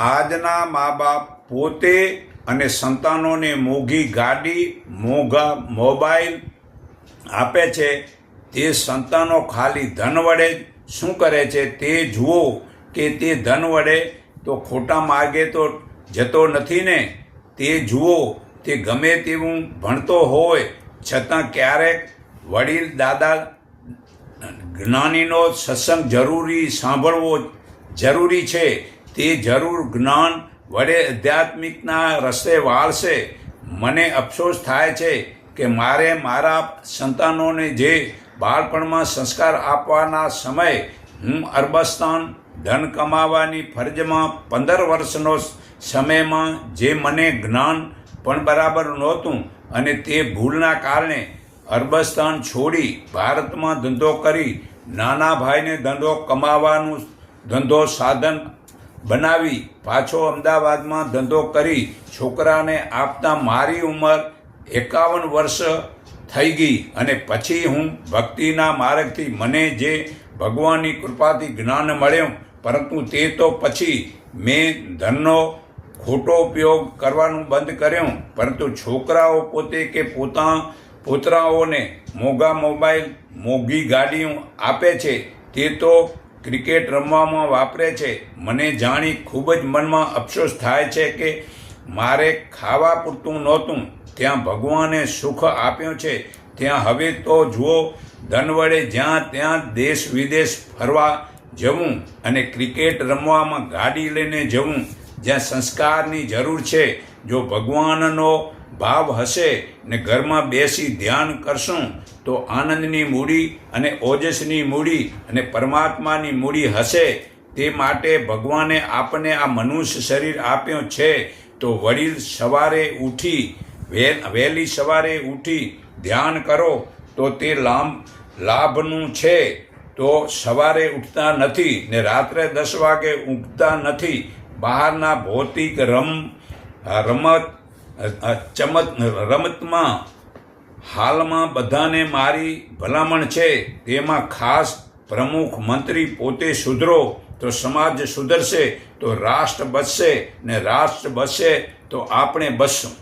આજના મા બાપ પોતે અને સંતાનોને મોંઘી ગાડી, મોંઘા મોબાઈલ આપે છે. તે સંતાનો ખાલી ધન વડે શું કરે છે તે જુઓ કે તે ધન વડે તો ખોટા માર્ગે તો જતો નથી ને. તે જુઓ તે ગમે તેવું ભણતો હોય છતાં ક્યારેક વડીલ દાદા જ્ઞાનીનો સત્સંગ જરૂરી સાંભળવો જરૂરી છે. તે જરૂર જ્ઞાન વડે આધ્યાત્મિકના રસ્તે વાળશે. મને અફસોસ થાય છે કે મારે મારા સંતાનોને જે બાળપણમાં સંસ્કાર આપવાના સમયે હું અરબસ્તાન ધન કમાવાની ફરજમાં 15 વર્ષનો સમયમાં જે મને જ્ઞાન પણ બરાબર નહોતું અને તે ભૂલના કારણે અરબસ્તાન છોડી ભારતમાં ધંધો કરી નાના ભાઈને ધંધો સાધન બનાવી પાછો અમદાવાદમાં ધંધો કરી છોકરાને આપતા મારી ઉંમર 51 વર્ષ થઈ ગઈ. અને પછી હું ભક્તિના માર્ગથી મને જે ભગવાનની કૃપાથી જ્ઞાન મળ્યું, પરંતુ તે તો પછી મેં ધનનો ખોટો ઉપયોગ કરવાનું બંધ કર્યું. પરંતુ છોકરાઓ પોતે કે પોતરાઓને મોંઘા મોબાઈલ, મોંઘી ગાડીઓ આપે છે, તે તો ક્રિકેટ રમવામાં વાપરે છે. મને જાણી ખૂબ જ મનમાં અફસોસ થાય છે કે મારે ખાવા પૂરતું નહોતું ત્યાં ભગવાને સુખ આપ્યું છે, ત્યાં હવે તો જુઓ ધન વડે જ્યાં ત્યાં દેશ વિદેશ ફરવા જવું અને ક્રિકેટ રમવામાં ગાડી લઈને જવું. જ્યાં સંસ્કારની જરૂર છે, જો ભગવાનનો ભાવ હશે ને ઘરમાં બેસી ધ્યાન કરશું તો આનંદની મૂડી અને ઓજસની મૂડી અને પરમાત્માની મૂડી હશે. તે માટે ભગવાને આપણને આ મનુષ્ય શરીર આપ્યું છે. તો વડીલ વહેલી સવારે ઉઠી ધ્યાન કરો તો તે લાભનું છે. તો સવારે ઉઠતા નથી ને રાત્રે 10 વાગે ઊંઘતા નથી. બહારના ભૌતિક રમતમાં હાલમાં બધાને મારી ભલામણ છે. તેમાં ખાસ પ્રમુખ મંત્રી પોતે સુધરો તો સમાજ સુધરશે, તો રાષ્ટ્ર બચશે ને રાષ્ટ્ર બચશે તો આપણે બચશું.